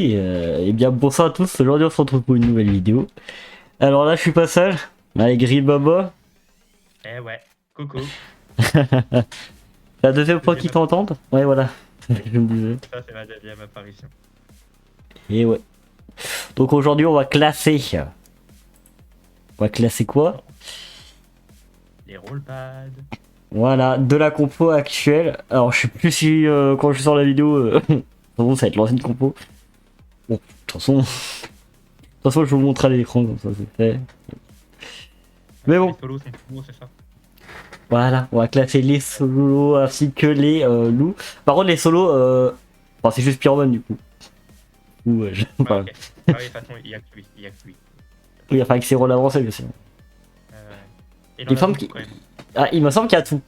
Et bien bonsoir à tous, aujourd'hui on se retrouve pour une nouvelle vidéo. Alors là je suis pas seul, avec Gribaba. Eh ouais, coucou. C'est la deuxième fois Deuxième qu'ils apparition. t'entendent. Ouais voilà, c'est ce que je me disais. Ça, c'est ma deuxième apparition. Et ouais. Donc aujourd'hui on va classer. On va classer quoi? Les rollpads. Voilà, de la compo actuelle. Alors je sais plus si quand je sors la vidéo, bon, ça va être l'ancienne compo. Bon, de toute façon je vous montre à l'écran comme ça c'est fait. Mais Les bon, solos sont plus beaux, c'est ça? voilà, on va classer les solos ainsi que les loups. Par contre les solos, enfin, c'est juste Pyromane du coup. Ou, Ouais, enfin, ok. Ah oui, de toute façon, il y a que lui. Il y a que lui. oui, enfin avec ses rôles avancés bien sûr. Et il Il en me a semble beaucoup qu'il quand même. ah, il me semble qu'il y a tout.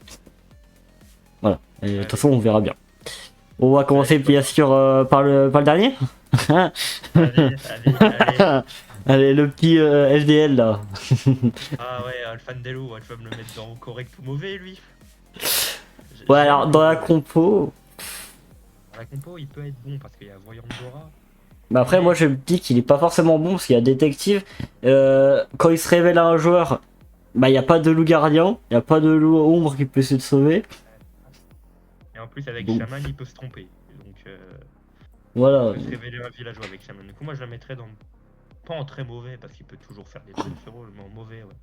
Voilà. Et de Ouais, toute oui. façon on verra bien. On va commencer Allez, bien sûr par le dernier. allez, allez, allez. Allez, le petit SDL là. Ah ouais, Alfandello, tu vas me le mettre dans correct ou mauvais, lui. Ouais, J'avoue alors que dans la compo. dans la compo, il peut être bon parce qu'il y a Voyante Dora. Bah après, moi Mais je me dis qu'il est pas forcément bon parce qu'il y a détective. Quand il se révèle à un joueur, bah il n'y a pas de loup gardien, il n'y a pas de loup ombre qui peut essayer de sauver. et en plus, avec Donc Shaman, il peut se tromper. Donc, il voilà. peut se révéler un villageois avec Shaman. Du coup, moi, je la mettrais dans. Pas en très mauvais parce qu'il peut toujours faire des trucs ce rôle, mais en mauvais, ouais.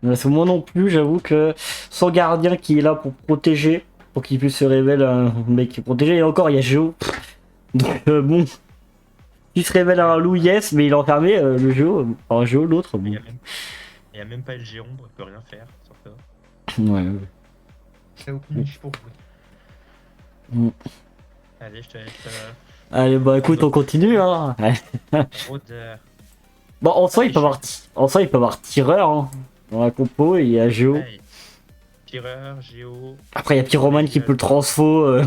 Parce que moi non plus, j'avoue que son gardien qui est là pour protéger, pour qu'il puisse se révéler un mec qui est protégé, et encore il y a Géo. Donc bon, il se révèle à un loup, yes, mais il est enfermé, le Géo, enfin Géo l'autre, Il bon. y a même, il y a même pas LG Ombre, il peut rien faire sur ça. Ouais, Il a aucune ouais. niche pour jouer. Mm. Allez, je te laisse Allez, bah écoute, prendre on continue, hein. Ouais. Rôdeur. Bon, en Ça, soi, il c'est peut chiant. avoir, en soi, il peut avoir tireur, hein, dans la compo, et il y a Géo. Ouais, tireur, Géo, Après, il y a sauver Pyromane qui peut le villageois. transfo.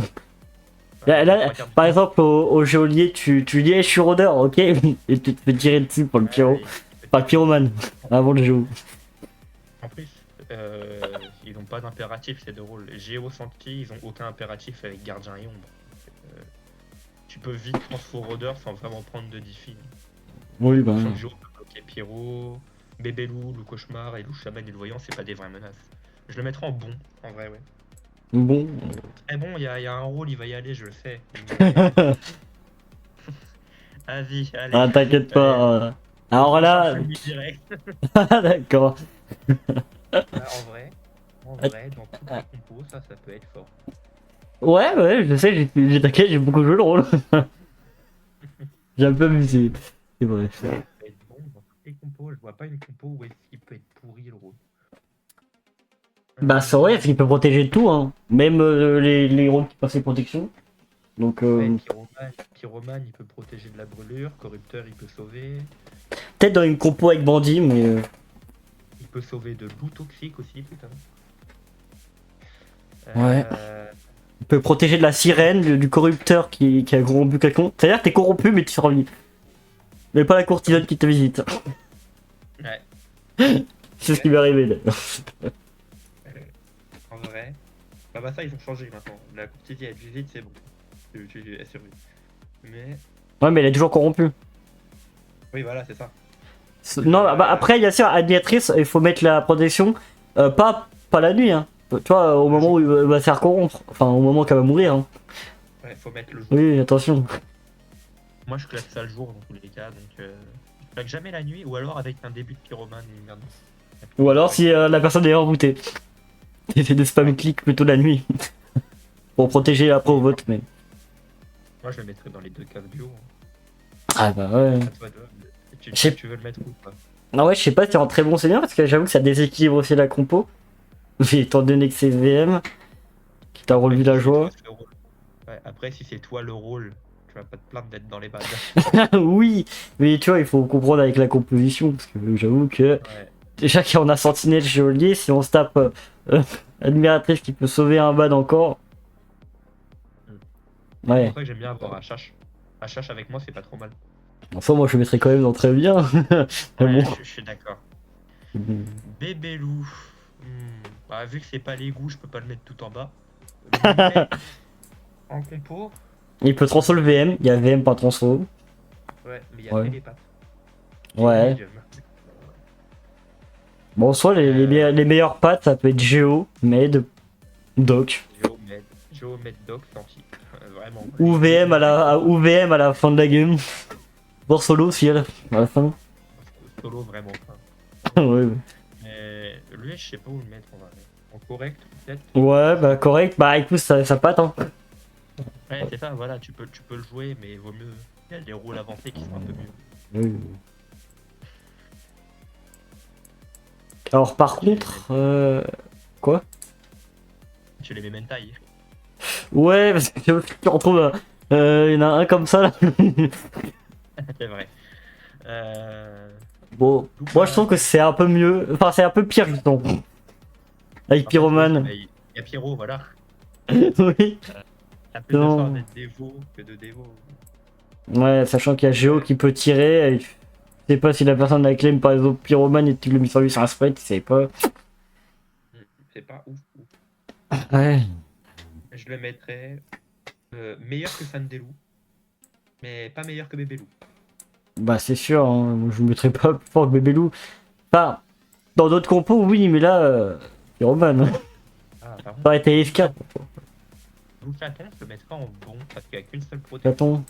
Ouais, il a Là, trois cartes par vision. exemple, au geôlier, tu lui dis, hey, je suis rôdeur, ok? Et tu te fais tirer dessus pour le pyro. Ouais, il peut Enfin, le tirer dessus. pyromane, avant le géo. En plus, ils n'ont pas d'impératif ces deux rôles. Géo, Santi, ils ont aucun impératif avec gardien et ombre. Euh, tu peux vite transfo rôdeur sans vraiment prendre de diffi. Oui, bah. Sachant que Géo peut bloquer Pyro, Bébé Loup, Loup Cauchemar et Loup Chaman et le Voyant, c'est pas des vraies menaces. Je le mettrais en bon, en vrai, ouais. Bon. Très bon, il y a un rôle, il va y aller, je le sais. Mais... Vas-y, allez. Ah, t'inquiète Allez, pas. Alors on change là. de nuit direct. D'accord. Bah, en vrai, dans toutes les compos, ça peut être fort. Ouais, ouais, je sais, t'inquiète, j'ai beaucoup joué le rôle. J'ai un peu amusé. C'est vrai. Ça peut être bon dans toutes les compos. Je vois pas une compo où est-ce qu'il peut être pourri le rôle. Bah, c'est vrai, parce Euh, qu'il peut protéger de tout, hein. Même les rôles qui passent les protections. Donc, ouais, Pyromane, il peut protéger de la brûlure. Corrupteur, il peut sauver. peut-être dans une compo avec bandit, mais. Il peut sauver de loup toxique aussi, putain. Ouais. Euh, Il peut protéger de la sirène, du corrupteur qui a corrompu quelqu'un. C'est-à-dire que t'es corrompu, mais tu survis. Mais pas la courtisane qui te visite. ouais, C'est ce qui m'est arrivé d'ailleurs. en vrai. Bah, ça, ils ont changé maintenant. La courtisie, elle visite, c'est bon. Elle survit. Mais, Ouais, mais elle est toujours corrompue. oui, voilà, c'est ça. Non, bah Euh, après, bien sûr, admiratrice, il faut mettre la protection. Pas la nuit, hein. Tu vois, au le moment où jour. il va se faire corrompre. Enfin, au moment qu'elle va mourir, hein. Ouais, faut mettre le jour. Oui, attention. Moi, je claque ça le jour dans tous les cas, donc je claque jamais la nuit ou alors avec un début de pyromane ou une merde. Ou alors si la personne est rebootée. T'essaies de spam click plutôt la nuit. Pour protéger après au vote, mais. Moi, je le mettrais dans les deux cases bio. Ah bah ouais. À toi de. Je sais Tu veux le mettre où pas? Ah ouais, je sais pas si en très bon c'est bien parce que j'avoue que ça déséquilibre aussi la compo. Mais étant donné que c'est VM, qui t'a rôle Après, si c'est toi, villageois. le rôle. Ouais, après, si c'est toi le rôle, tu vas pas te plaindre d'être dans les bases. Oui, mais tu vois, il faut comprendre avec la composition parce que j'avoue que Ouais. déjà qu'il y en a Sentinelle Geôlier, si on se tape euh, Admiratrice qui peut sauver un bad encore. C'est pour Ouais. ça que j'aime bien avoir Hachache. Hachache avec moi, c'est pas trop mal. Enfin, moi je le mettrais quand même dans très bien. Mais bon. Ouais, je suis d'accord. Bébé loup. Bah, vu que c'est pas l'égout, je peux pas le mettre tout en bas. Mais en compo, Il peut transfo le VM, il y a VM pas transfo. Ouais, mais il y a Ouais. que les pattes. Ouais. Bon, soit les meilleures pattes, ça peut être Géo, Med, Doc. Géomètre Doc, Santi. Vraiment. Ou VM ou VM à la fin de la game. Voire solo si à la fin. Solo, vraiment pas. Ouais, Lui, je sais pas où le mettre en vrai. En correct, peut-être. ouais, bah correct. Bah écoute, ça patte, hein. Ouais, c'est ça, voilà, tu peux le jouer, mais vaut mieux. Il y a des rôles avancés qui sont un peu mieux. Oui. Alors par contre, quoi? Tu les mets même taille. Ouais, parce que tu retrouves, il y en a un comme ça là. C'est vrai. Bon, moi je trouve que c'est un peu mieux, enfin c'est un peu pire justement. Avec Pyromane. Il y a Pyro, voilà. Oui. T'as plus de Non. chance d'être dévo que de dévo. Ouais, sachant qu'il y a Géo qui peut tirer, et tu sais pas si la personne a claim par exemple Pyromane et tu le mets sur lui sur un sprite, tu sais pas. C'est pas ouf. Ouais. Je le mettrais meilleur que Sandelou, mais pas meilleur que Bébélou. Bah c'est sûr, hein. Moi, je me mettrais pas plus fort que Bébélou. Enfin, dans d'autres compos, oui, mais là, Pyromane. Ah, par Ça aurait été F4. Blue Chaton, je le mettrais en bon parce qu'il n'y a qu'une seule protection. Chaton.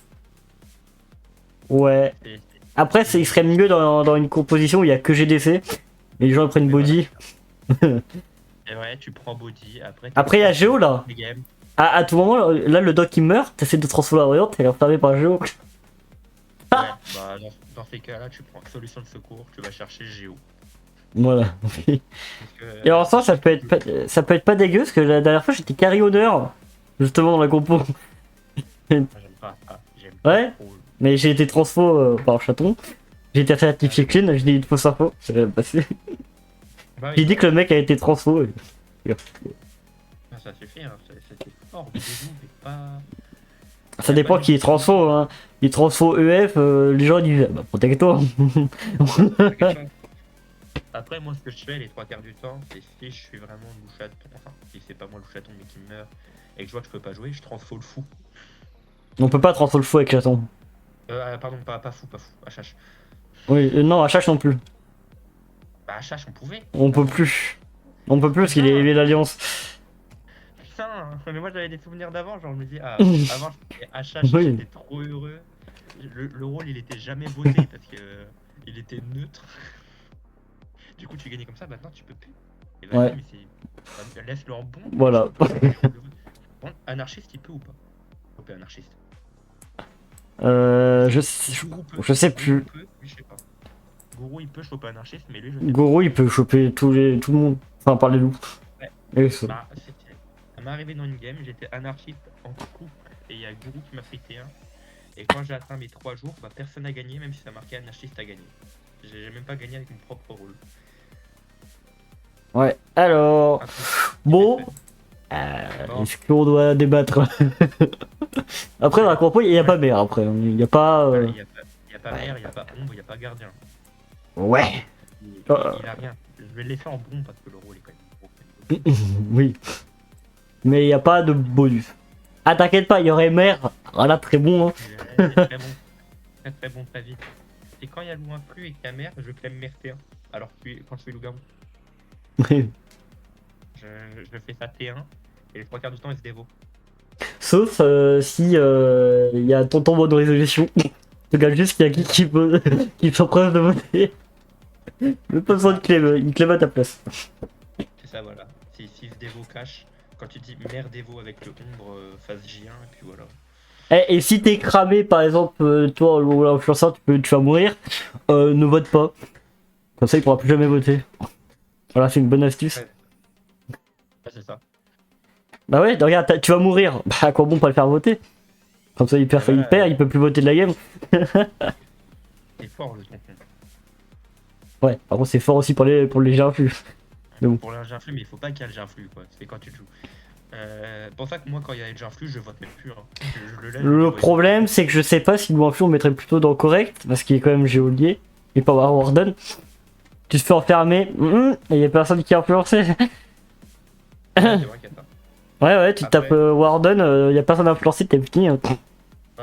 Ouais. C'est- Après, il serait mieux dans une composition où il y a que GDC. Et les gens ils prennent Mais body. C'est vrai, tu prends body, après. Après, il y a Géo là. Les games. À tout moment, là, le doc il meurt, t'essaies de transformer la variante, t'es enfermé par Géo. Ouais, bah, dans ces cas-là, tu prends solution de secours, tu vas chercher Géo. Voilà. Parce que, Et en soi, ça peut être pas dégueu, parce que la dernière fois, j'étais carry honneur. Justement, dans la compo. Moi, j'aime pas ça. J'aime Ouais. pas trop. Mais j'ai été transfo par chaton. J'ai été certifié clean, j'ai dit une fausse info. Ça va passer. Bah oui, J'ai dit que le mec a été transfo. ça suffit, hein. C'était fort, mais pas. Ça dépend qui est transfo, hein. Il est transfo EF, les gens ils disent bah protège-toi. Après, moi, ce que je fais les trois quarts du temps, c'est si je suis vraiment louchaton, enfin, si c'est pas moi le chaton mais qui meurt et que je vois que je peux pas jouer, je transfo le fou. On peut pas transfo le fou avec chaton. Pardon, pas fou, HH. Oui, non, HH non plus. Bah, HH, on pouvait. On peut plus. On peut plus parce qu'il est l'alliance. Putain, mais moi j'avais des souvenirs d'avant, genre je me dis, avant HH, Oui. j'étais trop heureux. Le rôle il était jamais voté parce que il était neutre. Du coup, tu gagnais comme ça, maintenant tu peux plus. Et vas-y, Ouais. mais c'est. Laisse-le en bon. Voilà. Bon, anarchiste, il peut ou pas? Choper anarchiste. Je sais plus. Gourou peut, lui, je sais pas. Gourou il peut choper anarchiste, mais lui je sais pas. Goro il peut choper tout le monde. Enfin, par les loups. Ouais. Et ça. Bah, ça m'est arrivé dans une game, j'étais anarchiste en couple et il y a Gourou qui m'a fait T1. Et quand j'ai atteint mes 3 jours, bah personne n'a gagné, même si ça marquait anarchiste a gagné. J'ai même pas gagné avec mon propre rôle. Ouais. Alors. Un truc Bon. qui Bon. Est-ce qu'on doit débattre? Après, dans la compo, il n'y a pas mer. Après, il n'y a pas. Voilà, il y a pas mer, il y a pas ombre, il y a pas gardien. Ouais. Il a rien. Je vais le laisser en bon parce que le rôle est quand même gros. Oui. Mais il n'y a pas de bonus. Ah, t'inquiète pas, il y aurait mer. Voilà, très bon. Hein. Très bon. Très bon, très vite. Et quand il y a loup influx et qu'il y a mer, je clame mer T1. Alors que quand je fais loup-garou, je fais ça T1 et les 3 quarts du temps il se dévaut. Sauf si il y a tonton mode résolution. Je regarde juste qu'il y a qui peut qui sont prêts de voter. Même pas besoin de claim, il claim à ta place. C'est ça, voilà. Si se dévaut cache, quand tu dis mer dévaut avec le ombre phase J1 et puis voilà. Et si t'es cramé par exemple, toi ou l'influenceur, tu vas mourir, ne vote pas. Comme ça il pourra plus jamais voter. Voilà, c'est une bonne astuce. Ouais. C'est ça. Bah ouais, regarde, tu vas mourir. Bah à quoi bon pas le faire voter? Comme ça il perd, il peut plus voter de la game. C'est fort le tonton. Ouais, par contre c'est fort aussi pour les gens influx. Bon. Pour l'ingé influx, mais il faut pas qu'il y ait le influx quoi. C'est quand tu joues. Pour ça que moi quand il y a le influx, je vote même plus. Hein. Je le laisse. Le problème c'est que je sais pas si le influx on mettrait plutôt dans correct, parce qu'il est quand même géolier, et pas avoir Warden. Tu te fais enfermer, et y a personne qui a influencé. Ouais, c'est vrai qu'il y a ça. Ouais, tu Après- tapes Warden, y a personne à influencer, t'es petit. Hein.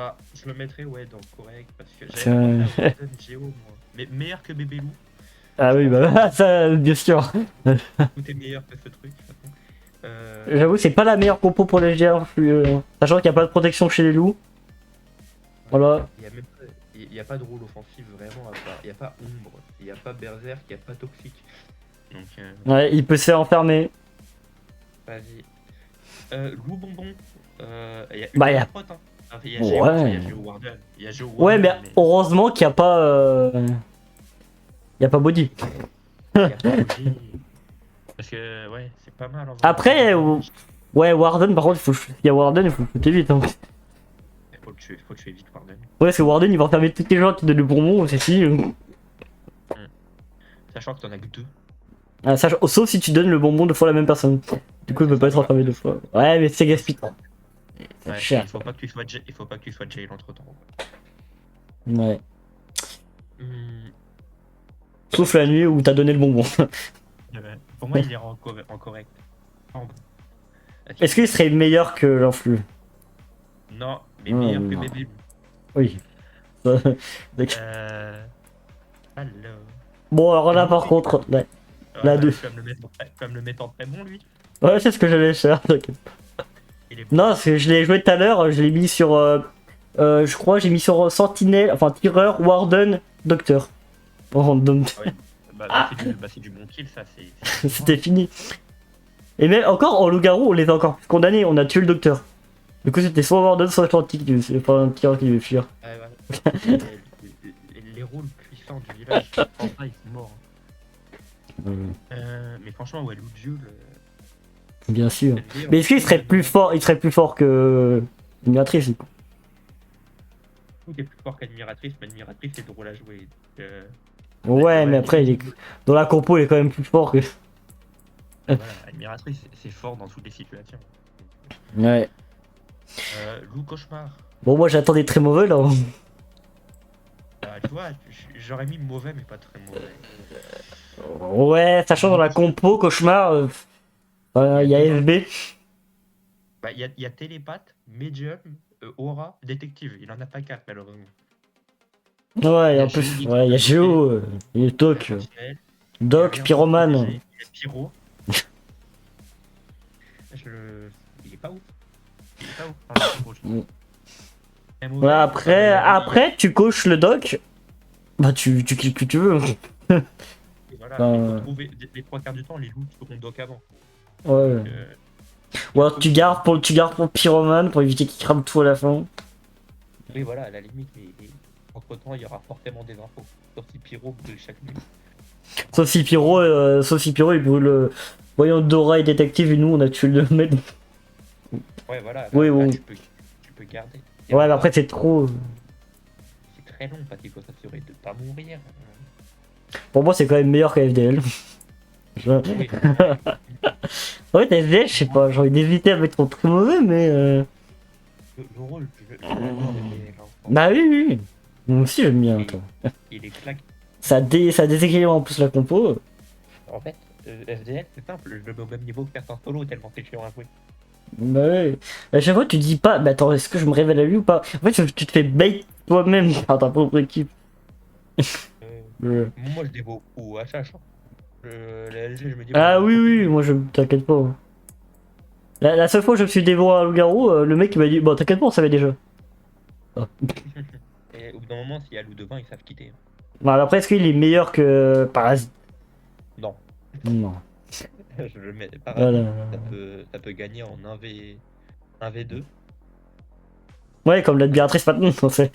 Ah, je le mettrais ouais dans le correct parce que C'est- j'avais pensé à Warden Géo moi. Mais meilleur que Bébé Loup. Ah oui, bah ça, bien sûr. Tout est meilleur que ce truc. De toute façon. J'avoue, c'est pas la meilleure compo pour les GR, sachant qu'il n'y a pas de protection chez les loups. Voilà. Il y a même pas, il y a pas de rôle offensif vraiment à part. Il n'y a pas Ombre, il n'y a pas Berserk, il n'y a pas Toxique. Donc Ouais, il peut se faire enfermer. vas-y. Loup Bonbon. Il y a une Bah, y a- prot, hein. Enfin, il y a Ouais. Géo, il y a Géo Warden. Il y a Géo Ouais, Warden, mais heureusement qu'il n'y a pas. Il y a pas body. il y a pas Bougie. Parce que ouais, c'est pas mal en vrai. Après, ouais, Warden, par contre, il y a Warden, il faut le shooter vite. Hein. Faut tuer vite Warden. Ouais, parce que Warden, il va enfermer tous les gens qui donnent le bonbon, c'est si. Sachant que t'en as que deux. Ah, sauf si tu donnes le bonbon deux fois à la même personne. Du coup, il peut pas être enfermé deux fois. Ouais, mais c'est gaspillé. C'est Ouais, cher. il faut pas que tu sois il faut pas que tu sois jail entre temps. Ouais. Sauf la nuit où t'as donné le bonbon. Pour moi, il est en correct. En bon. Est-ce qu'il serait meilleur que l'influx? Non, mais meilleur que non. Bébé Loup. Oui. Alors. Bon, alors là, par contre, ouais. La Ouais, deux. tu vas me le mettre en très bon, lui. Ouais, c'est ce que j'allais faire, t'inquiète. Il est bon. Non, parce que je l'ai joué tout à l'heure, je l'ai mis sur. Je crois, j'ai mis sur Sentinelle, enfin tireur, Warden, Docteur. Random. C'est du bon kill, ça. C'était fini. Et même encore en loup-garou, on les a encore plus condamnés, on a tué le Docteur. Du coup, c'était soit Warden, soit Atlantique, c'est pas un tireur qui devait fuir. Ouais, ouais. Les rôles puissants du village, sans ça, ils sont morts. Mais franchement, ouais, Loup Jules. Bien sûr. Mais est-ce qu'il serait plus fort, il serait plus fort que l'admiratrice du coup? Tout est plus fort qu'admiratrice, mais admiratrice c'est drôle à jouer. Ouais, mais après, dans la compo, il est quand même plus fort que. Voilà, admiratrice c'est fort dans toutes les situations. Ouais. Loup cauchemar. Bon, moi j'attendais très mauvais là. Tu vois, j'aurais mis mauvais, mais pas très mauvais. Ouais, sachant dans la compo, cauchemar, il y a FB. Bah, il y a télépathe, médium, aura, détective. Il en a pas 4 malheureusement. Ouais, et en plus, ouais, il y a Géo, il y a Doc. Doc, Pyromane. Il y a Pyro. Il est pas ouf. Il est pas ouf. Ouais, après, tu coches le Doc. Bah, tu kills que tu veux. Voilà, il faut trouver les 3 quarts du temps, les loups seront doc avant. Ouais. Ou alors tu gardes pour Pyromane pour éviter qu'il crame tout à la fin. Oui, voilà, à la limite, mais entre temps, il y aura forcément des infos. Sauf si Pyro brûle chaque nuit. Sauf si Pyro il brûle. Voyons Dora et détective et nous on a tué le mec. Ouais, voilà. Oui, là, bon. tu peux garder. Ouais, mais après c'est trop. C'est très long, Patico, ça serait de pas mourir. Pour moi c'est quand même meilleur qu'AFDL. Oui. Ouais, FDL, je sais pas, j'ai envie d'éviter avec trop très mauvais, mais. Le rôle, je l'adore, mais Bah oui. Moi aussi j'aime bien, toi. il est claque. Ça déséquilibre en plus la compo. En fait, FDL, c'est simple, je le mets au même niveau que certains solo tellement c'est chiant à jouer. Bah ouais. À chaque fois tu dis pas, mais attends, est-ce que je me révèle à lui ou pas? En fait, tu te fais bait toi-même par ta propre équipe. Moi, je dévoue au HH. Hein. La LG, je me dis. Ah oui, moi je t'inquiète pas. La seule fois que je me suis dévoré à loup-garou, le mec il m'a dit, bon t'inquiète pas, on savait déjà. Et au bout d'un moment, s'il y a loup devant, ils savent quitter. Bon, alors après, est-ce qu'il est meilleur que Parasite? Non. Non. Je le mets. Voilà. Ça peut gagner en 1v2. Ouais, comme l'admiratrice maintenant, on sait.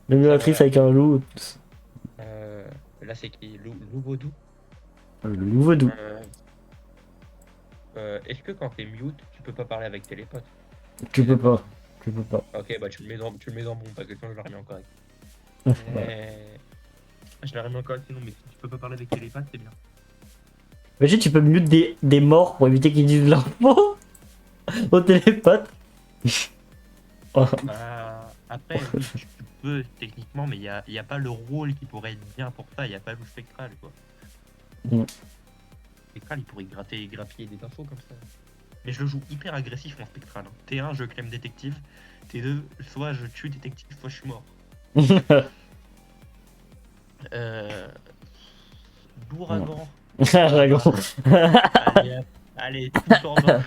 L'admiratrice avec un loup. Là, c'est qui Loup Vaudou. Le nouveau doux. Est-ce que quand t'es mute, tu peux pas parler avec tes potes? Tu peux pas. Tu peux pas. Ok, bah tu le mets dans bon, parce que sinon je l'aurais mis en correct. Ouais. Je l'aurais mis en correct sinon, mais si tu peux pas parler avec télépathe, c'est bien. Imagine, tu peux mute des morts pour éviter qu'ils disent l'info au télépathe. Oh. Après, oui, tu peux techniquement, mais il y a pas le rôle qui pourrait être bien pour ça, il y a pas le spectral quoi. Mm. Spectral, il pourrait grappiller des infos comme ça. Mais je le joue hyper agressif en spectral. Hein. T1, je claim détective. T2, soit je tue détective, soit je suis mort. Euh... Bourragan. Dragon. Allez, allez, tout en bas.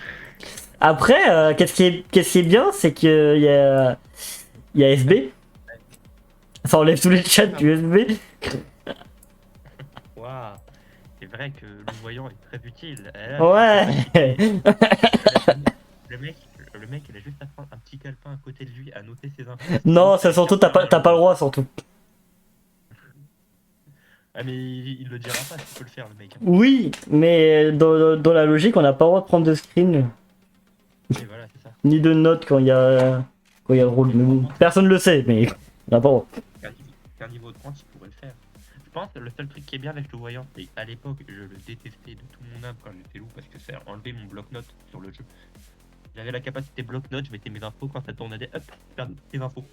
Après, qu'est-ce qui est bien, c'est que il y a FB. Ça enlève tous les chats du FB. Waouh. C'est vrai que le voyant est très utile. Ouais. Le mec, il a juste à prendre un petit calepin à côté de lui, à noter ses infos. Non, ça surtout, t'as pas le droit, surtout. Ah, mais il le dira pas, tu peux le faire, le mec. Oui, mais dans la logique, on n'a pas le droit de prendre de screen, Et voilà, c'est ça. ni de notes quand il y a le rôle. Mais bon, personne le sait, mais on n'a pas le droit. Qu'un niveau de 30, il pourrait le faire. Je pense que le seul truc qui est bien avec le voyant, c'est à l'époque, je le détestais de tout mon âme quand j'étais loup parce que ça enlevait mon bloc-notes sur le jeu. J'avais la capacité bloc-notes, je mettais mes infos quand ça tournait des hop, je perdais tes infos.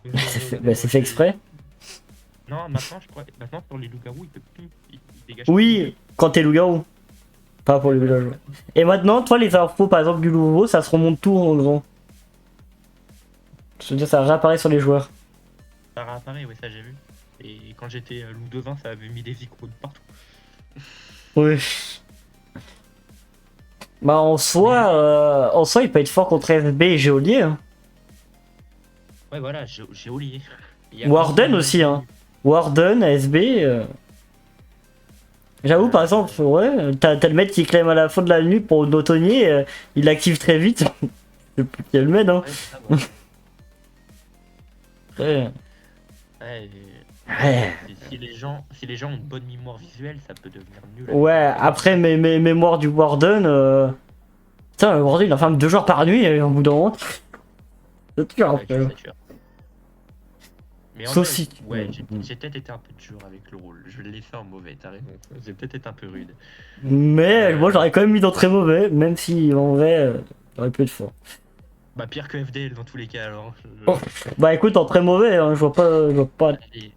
C'est fait exprès. Non, maintenant, je crois. Maintenant, sur les loups-garous, il peut plus. Il dégage Oui, quand t'es loup-garou. Pas pour les villageois. Et maintenant, toi, les infos, par exemple, du loup, ça se remonte tout en grand. Je veux dire, ça réapparaît sur les joueurs. Ça réapparaît, oui, ça j'ai vu. Et quand j'étais loup devin, ça avait mis des icônes partout. Oui. Bah, en soi, il peut être fort contre FB et Géolier. Hein. Ouais, voilà, j'ai oublié. Warden aussi, hein. Warden, SB. J'avoue, par exemple, ouais, t'as le mec qui clame à la fin de la nuit pour notonnier, il l'active très vite. C'est plus qu'il y a le med, hein. Ouais, c'est ça, ouais. Ouais. Ouais, Ouais. si les gens ont une bonne mémoire visuelle, ça peut devenir nul. Ouais, après mes mémoires du Warden, putain, le Warden il enferme 2 jours par nuit et au bout d'un moment, c'est dur Ouais, après. c'est sûr. Mais en Sauf vrai, si. ouais, j'ai peut-être été un peu dur avec le rôle. Je l'ai fait en mauvais, t'as raison. J'ai peut-être été un peu rude. Mais moi j'aurais quand même mis dans très mauvais, même si en vrai, j'aurais pu être fort. Bah, pire que FDL dans tous les cas alors. Oh. Bah écoute, en très mauvais, hein, je vois pas. Allez,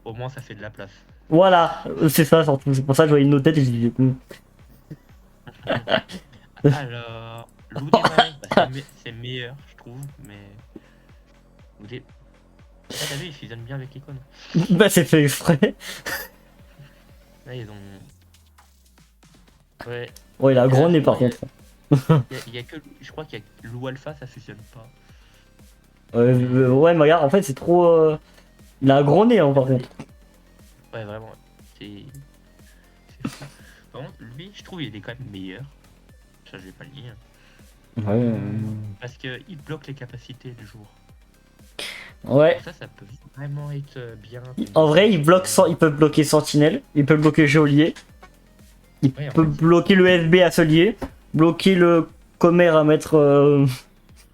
au moins ça fait de la place. Voilà, c'est ça surtout. C'est pour ça que je voyais une tête et je disais. Alors, loup des marais, bah, c'est meilleur, je trouve, mais. Loup des. Ah, t'as vu, ils fusionnent bien avec l'icône. Bah c'est fait exprès. Là, ils ont. Ouais. Oh, il a un gros nez par contre. Il y a que. Je crois qu'il y a loup alpha, ça fusionne pas. Ouais, mais regarde, en fait, c'est trop. Il a un gros nez, hein, par contre. Ouais, vraiment. C'est fou. Par contre, lui, je trouve il est quand même meilleur. Ça, je vais pas le dire. Ouais. Parce qu'il bloque les capacités du jour. Ouais. Ça peut vraiment être bien. En vrai, il peut bloquer Sentinelle, il peut bloquer Geolier, il Ouais, en peut fait, bloquer le FB à Solier, bloquer le Comer à mettre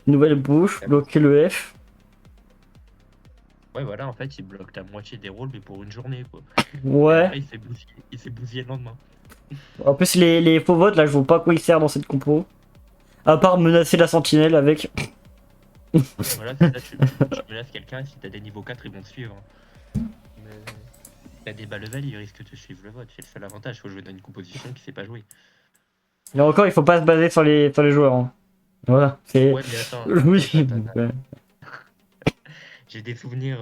nouvelle bouche, bloquer le F. Ouais, voilà, en fait, il bloque la moitié des rôles, mais pour une journée, quoi. Ouais. Après, il s'est bousillé le lendemain. En plus, les faux votes, là, je vois pas à quoi il sert dans cette compo. À part menacer la Sentinelle avec. Voilà, c'est ça, tu menaces quelqu'un, et si t'as des niveaux 4, ils vont te suivre. Mais t'as des bas level, ils risquent de te suivre le vote. C'est le seul avantage, faut jouer dans une composition qui sait pas jouer. Et encore, il faut pas se baser sur les joueurs. Hein. Voilà, c'est. Ouais, mais attends. Oui. Attends. Ouais. J'ai des souvenirs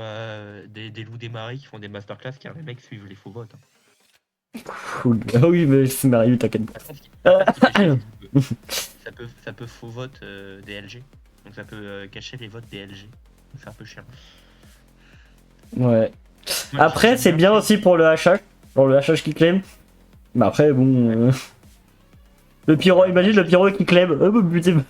des loups des marais qui font des masterclass car les mecs suivent les faux votes. Hein. Cool. Ah oui, mais c'est merveilleux, t'inquiète pas. Par contre, ce qui fait chier, c'est que ça peut faux vote des LG. Donc ça peut cacher les votes des LG. Donc c'est un peu chiant. Ouais. Moi, Après, j'aime c'est bien aussi pour le HH. Pour le HH qui claim. Mais après, bon. Le pyro, imagine le pyro qui claim. Oh, bah, putain.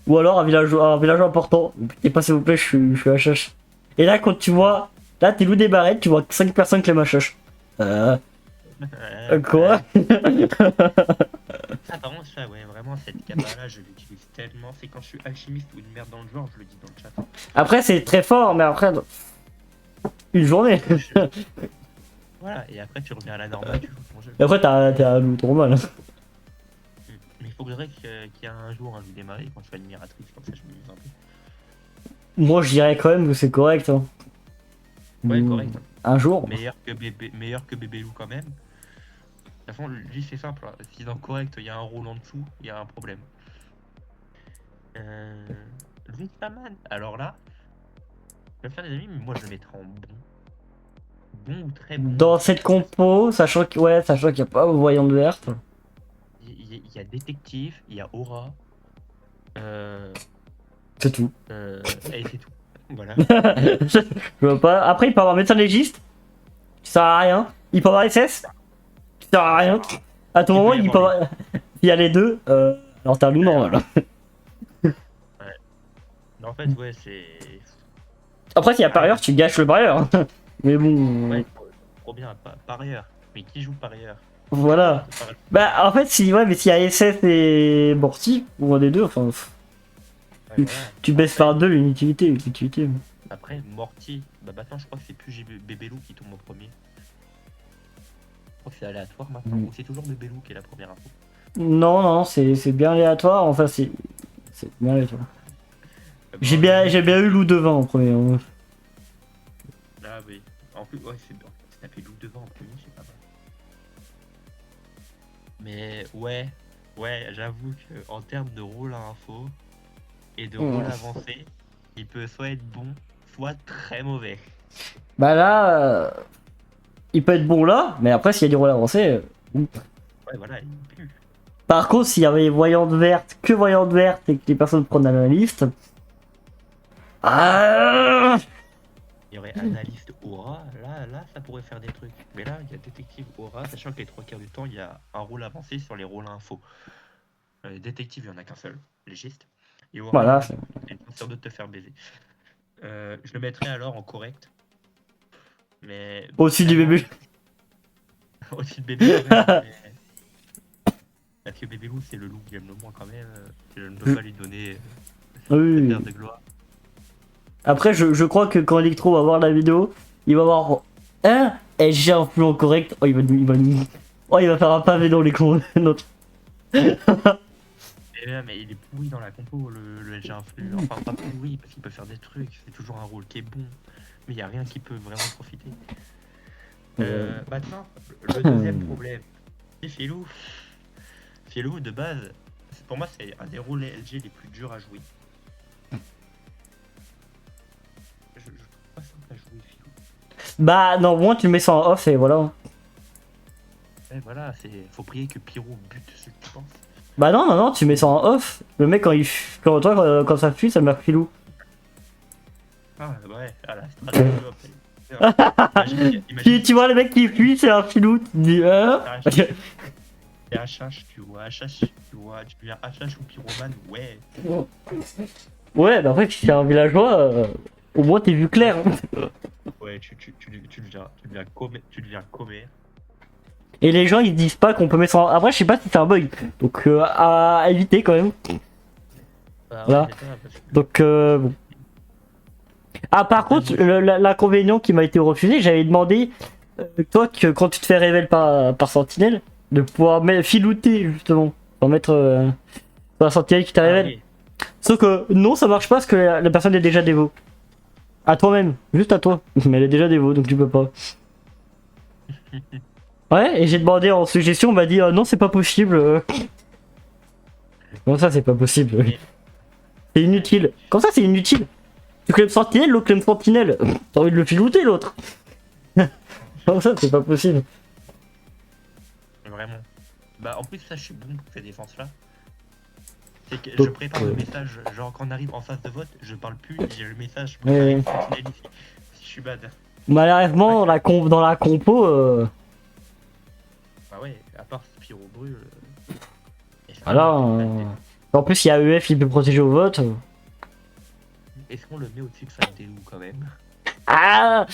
Ou alors un villageois important. Et pas s'il vous plaît, je suis HH. Et là, quand tu vois. Là, t'es loup des barrettes, tu vois 5 personnes claim HH. Quoi? Ah, par contre, ça, ouais, vraiment, cette capa-là, je l'utilise tellement. C'est quand je suis alchimiste ou une merde dans le genre, je le dis dans le chat. Après, c'est très fort, mais après. Une journée. Voilà, et après, tu reviens à la normale, tu joues ton jeu. Et après, t'es un loup trop mal. Mais il faudrait qu'il y ait un jour un jeu démarré quand je fais admiratrice, comme ça je m'amuse un peu. Moi, je dirais quand même que c'est correct. Hein. Ouais, correct. Un jour. Meilleur que bébé loup quand même. De toute façon, lui c'est simple. Hein. Si dans correct il y a un rôle en dessous, il y a un problème. Winstaman. Alors là, je vais faire des amis, mais moi je le mettrai en bon. Bon ou très bon. Dans cette compo, sachant qu'il n'y a pas voyante verte. Il y a détective, il y a aura. C'est tout. Et c'est tout. Voilà. Je vois pas. Après, il peut avoir médecin légiste. Ça sert à rien. Il peut avoir SS. Ça sert à rien. À tout moment, il peut avoir. Il y a les deux. Alors t'as un loup normal. Ouais. En fait, ouais, c'est. Après, s'il y a parieur, tu gâches le parieur. Mais bon. Ouais, trop bien. Parieur. Mais qui joue parieur? Voilà. Bah, en fait, si, ouais, mais s'il y a SS et Morty, ou un des deux, enfin. Ouais, voilà. Tu baisses par deux l'utilité. Après, Morty. Bah, maintenant, je crois que c'est plus Bébé Loup qui tombe en premier. Je crois que c'est aléatoire maintenant. Ou c'est toujours Bébé Loup qui est la première info. Non, c'est bien aléatoire. Enfin, c'est bien aléatoire. J'ai bien eu loup devant en premier. Hein. Ah oui. En plus, ouais, c'est bien. Si t'as fait loup devant en premier, c'est pas mal. Mais ouais, j'avoue que en termes de rôle à info et de rôle avancé, il peut soit être bon, soit très mauvais. Bah là, il peut être bon là, mais après, s'il y a du rôle avancé. Ouais, voilà, il pue. Par contre, s'il y avait voyante verte, que voyante verte et que les personnes prennent la liste. Ah, Il y aurait analyste aura, là, ça pourrait faire des trucs. Mais là, il y a détective aura, sachant que les 3 quarts du temps, il y a un rôle avancé sur les rôles info. Détective, il n'y en a qu'un seul, légiste. Et aura, voilà. c'est une chance sur deux de te faire baiser. Je le mettrais alors en correct. Mais. Au-dessus du bébé. Au-dessus de bébé, ouais, mais... Parce que bébé loup, c'est le loup que j'aime le moins quand même. Je ne peux pas lui donner Oui. cette heure de gloire. Après, je crois que quand Electro va voir la vidéo, il va voir. Hein? Et j'ai un plan correct. Oh, il va faire un pavé dans les cons. Mais il est pourri dans la compo, le LG Influ. Enfin, pas pourri parce qu'il peut faire des trucs. C'est toujours un rôle qui est bon. Mais il n'y a rien qui peut vraiment profiter. Maintenant, le deuxième problème, c'est Filou. Filou, de base, pour moi, c'est un des rôles LG les plus durs à jouer. Je trouve pas simple à jouer, Filou. Bah, non, moi, tu le mets ça en off et voilà. Ouais, voilà, faut prier que Pyro bute ceux que tu penses. Bah, non, tu mets ça en off. Le mec, quand ça fuit, ça meurt filou. Ah, ouais, à la stratégie. Imagine, Tu vois le mec qui fuit, c'est un filou. Tu te dis, t'es HH, tu vois HH, tu deviens HH ou pyromane, ouais. Ouais, bah après, si t'es un villageois, au moins t'es vu clair. Ouais, tu deviens commère. Et les gens ils disent pas qu'on peut mettre ça en... Après, je sais pas si c'est un bug. Donc, à éviter quand même. Ah, Voilà. ouais, c'est ça, parce que... Donc, bon. Ah, par contre, l'inconvénient qui m'a été refusé, j'avais demandé, toi, que quand tu te fais révéler par sentinelle, de pouvoir filouter justement. Pour mettre la sentinelle qui te révèle. oui. Sauf que non, ça marche pas parce que la personne est déjà dévo. À toi-même, juste à toi. Mais elle est déjà dévo, donc tu peux pas. Ouais, et j'ai demandé en suggestion, on m'a dit non, c'est pas possible. Comment ça, c'est pas possible? C'est inutile. Comment ça, c'est inutile? Tu claimes sentinelle, l'autre claime sentinelle. T'as envie de le filouter, l'autre. Comment ça, c'est pas possible? Vraiment. Bah, en plus, ça, je suis bon pour ces défenses-là. C'est que je prépare le message, genre quand on arrive en phase de vote, je parle plus, j'ai le message, je prépare une sentinelle ici. Je suis bad. Malheureusement, dans la compo. Bah ouais, à part Spyro brûle. Voilà. En plus, il y a EF, il peut protéger au vote. Est-ce qu'on le met au-dessus de Fightelou quand même? Ah,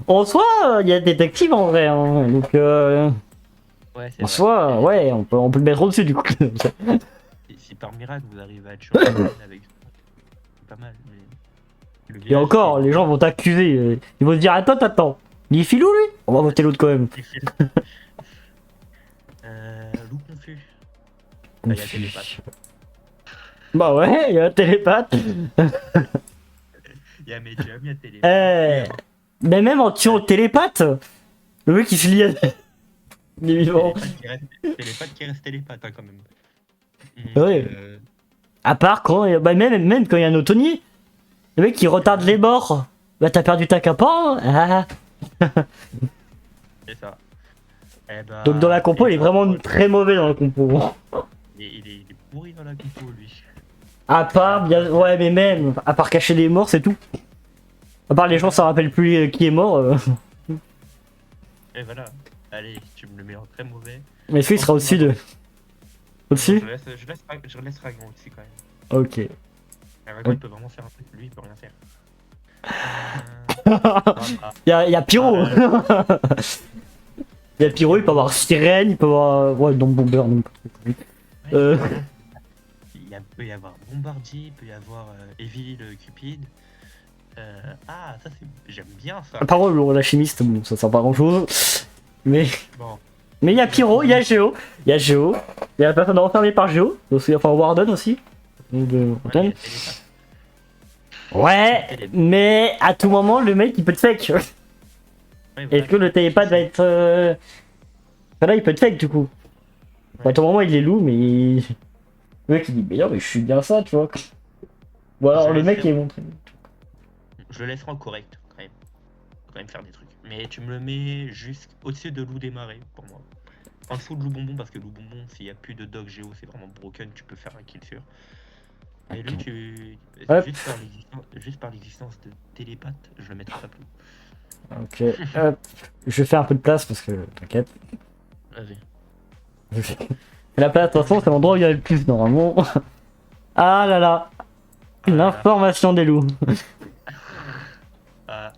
en soi, il y a détective en vrai. Hein, donc, ouais, c'est en soi, ouais, on peut le mettre au-dessus du coup. Si par miracle vous arrivez à tuer avec ça, c'est pas mal. Mais... Et encore, les gens vont t'accuser. Ils vont se dire attends. Il est filou lui? On va voter l'autre quand même. Loup confus. Bah, y a télépathe. Bah ouais, il y a un télépathe. Il y a médium, il y a télépathe. Mais même en tuant le télépathe, le mec il se lie à... Il est vivant. Télépathe qui reste télépathe hein, quand même. Ouais. À part quand... Bah même quand il y a un automnier. Le mec qui retarde les morts. Bah t'as perdu ta capa hein. C'est ça. Eh bah, Donc dans la compo, il est vraiment très mauvais dans la compo. Il est pourri dans la compo lui. À part, bien... ouais mais même, à part cacher les morts, c'est tout. À part les gens s'en rappellent plus qui est mort. Et voilà. Allez, tu me le mets en très mauvais. Mais est-ce qu'il sera au-dessus de... Au-dessus? Je laisse Ragon aussi quand même. Ok. Ragon il peut vraiment faire un truc, lui il peut rien faire. Y a Pyro. Y a Pyro, il peut avoir Sirène, il peut avoir... Ouais, non, Bomber, non. Peut y avoir Bombardier, il peut y avoir Evil Cupid. Ah, ça c'est. J'aime bien ça. Par contre, la chimiste, bon, ça sert pas à grand chose. Mais. Bon. Mais il y a Pyro, il y a Géo. Il y a Géo. Il y a la personne enfermée par Géo. Aussi, enfin, Warden aussi. Ouais, mais à tout moment, le mec il peut te fake. Ouais, voilà. Est-ce que le télépathe va être. Enfin, là, il peut te fake du coup. Ouais. À tout moment, il est loup, mais. Le mec il dit, mais non, mais je suis bien ça, tu vois. Ou alors le mec il est montré. Je le laisserai en correct quand même. Faut quand même faire des trucs. Mais tu me le mets juste au-dessus de loup démarré pour moi. En dessous de loup bonbon parce que loup bonbon, s'il n'y a plus de dog géo, c'est vraiment broken, tu peux faire un kill sûr. Et lui, Hop. juste par l'existence de télépathe, je le mettrai pas plus. Ok, hop. Je fais un peu de place parce que. T'inquiète. Vas-y. La place, de toute façon, c'est l'endroit où il y a le plus normalement. Ah là là. L'information des loups.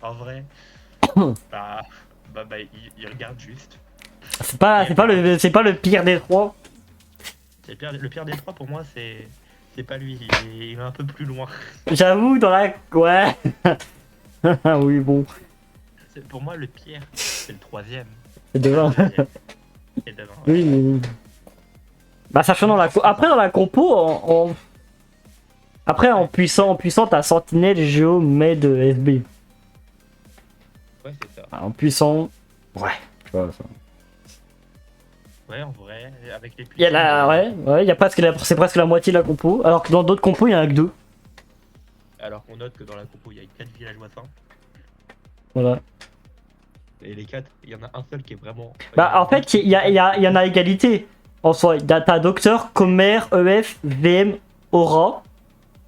En vrai, bah, il regarde juste. C'est pas le pire des trois. Le pire des trois pour moi, c'est pas lui. Il est un peu plus loin. J'avoue, dans la. Ouais. Oui, bon. Pour moi, le pire, c'est le troisième. C'est devant. Et devant, Oui, mais. Bah, sachant dans la. Après, dans la compo, Après, en puissant, t'as Sentinelle, Géo, Med, FB. Ouais, c'est ça. En puissant. Ouais, tu vois ça. Ouais, en vrai, avec les Il y a la. Ouais, il y a presque c'est presque la moitié de la compo. Alors que dans d'autres compos, il y en a que deux. Alors qu'on note que dans la compo, il y a 4 villageois sains. Voilà. Et les 4, il y en a un seul qui est vraiment. Bah, en fait, il y en a égalité. En soi, t'as Docteur, Commer, EF, VM, Aura.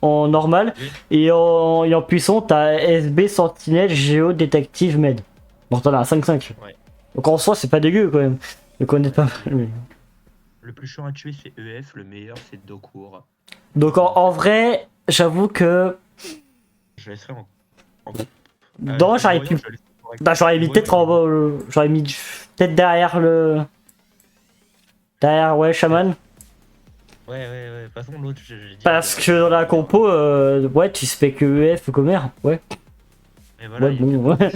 En normal. Oui. Et en puissant, t'as SB, Sentinelle, Géo, Détective, Med. Bon, t'en as un 5-5. Ouais. Donc en soi, c'est pas dégueu quand même. Donc on est pas mal. Mais... Le plus chiant à tuer, c'est EF. Le meilleur, c'est Dokour. Donc en vrai, j'avoue que. Je laisserai en. Non, j'aurais pu. Bah, j'aurais mis peut-être en. J'aurais mis peut-être derrière le. Derrière, ouais, Shaman. Ouais, de toute façon, l'autre, j'ai dit. Parce que dans la compo, ouais, tu spec EF, Commer. Ouais. Et voilà, Ouais, bon, ouais.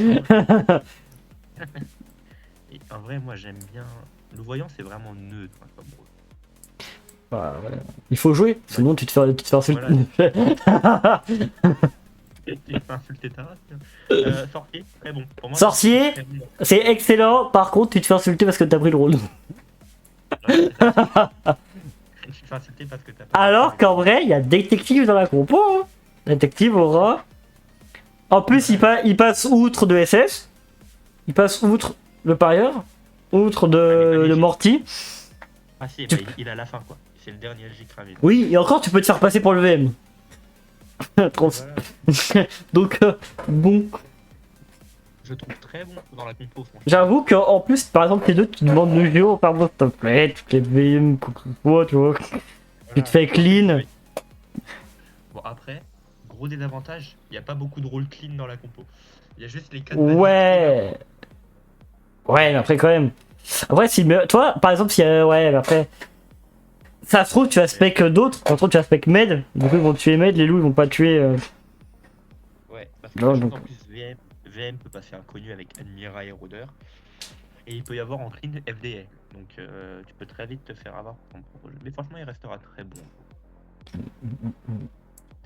Et en vrai, moi, j'aime bien. Le voyant, c'est vraiment neutre. Hein, comme rôle. Bah, ouais. Il faut jouer, sinon tu te fais insulter. Voilà. Tu te fais insulter ta race. Sorcier, très bon. Pour moi, Sorcier, très bon. c'est excellent. Par contre, tu te fais insulter parce que t'as pris le rôle. Ouais, c'est ça. Tu te fais insulter parce que t'as pas. Alors qu'en vrai, il y a détective dans la compo. Hein. Détective aura. En plus, il passe outre de SS. Il passe outre le parieur. Outre de Morty. Ah si, Tu- bah, il a la fin quoi. C'est le dernier LG cravé. Oui, et encore, tu peux te faire passer pour le VM. Voilà. Donc, bon. Je trouve très bon dans la compo, franchement. J'avoue qu'en plus, par exemple, les deux, tu demandes le géo, pardon, s'il te plaît, toutes les VM, quoi que ce soit, tu vois. Tu te fais clean. Bon, après, gros désavantage, il n'y a pas beaucoup de rôles clean dans la compo. Il y a juste les 4 Ouais. Ouais, mais après, quand même. Après, si. Toi, par exemple, si. Ouais, mais après. Ça se trouve, tu as spec d'autres. Ça se trouve, tu as spec Med. Du coup, ils vont tuer Med, les loups, ils vont pas tuer. Ouais, parce que Non, sachant donc- qu'en plus VM peut passer inconnu avec Admira et Rôdeur. Et il peut y avoir en clean FDA. Donc tu peux très vite te faire avoir par ton propre jeu. Mais franchement, il restera très bon.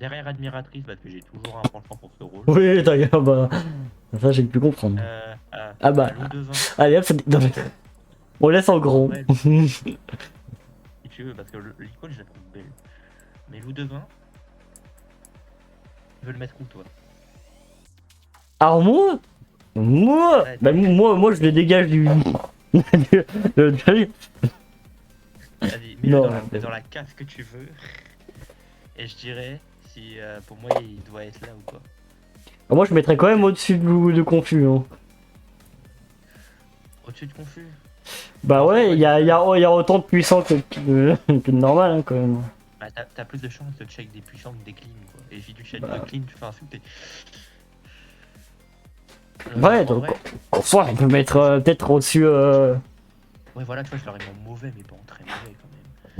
Derrière admiratrice, parce que j'ai toujours un penchant pour ce rôle. Oui, d'accord, bah. Ça, j'ai pu comprendre. Ah bah. Loup de vin, Allez hop, non, mais- on laisse en gros. Ouais. si tu veux, parce que l'icône, je la trouve belle. Mais loup de vin, tu veux le mettre où, toi? Alors Ouais, bah, moi, je le dégage du. Vas-y, Non. dans la case que tu veux. Et je dirais si pour moi il doit être là ou quoi. Moi, je mettrais quand même au-dessus de Confus. Hein. Au-dessus de confus. Bah ouais, il y a autant de puissants que de normal hein, quand même. Bah, t'as plus de chances de check des puissants que des clean quoi. Et si tu check Bah. de clean, tu fais insulter. Ouais, en donc vrai, en soi, on peut mettre peut-être au-dessus. ouais, voilà, tu vois, je l'aurais mis en mauvais, mais pas en très mauvais quand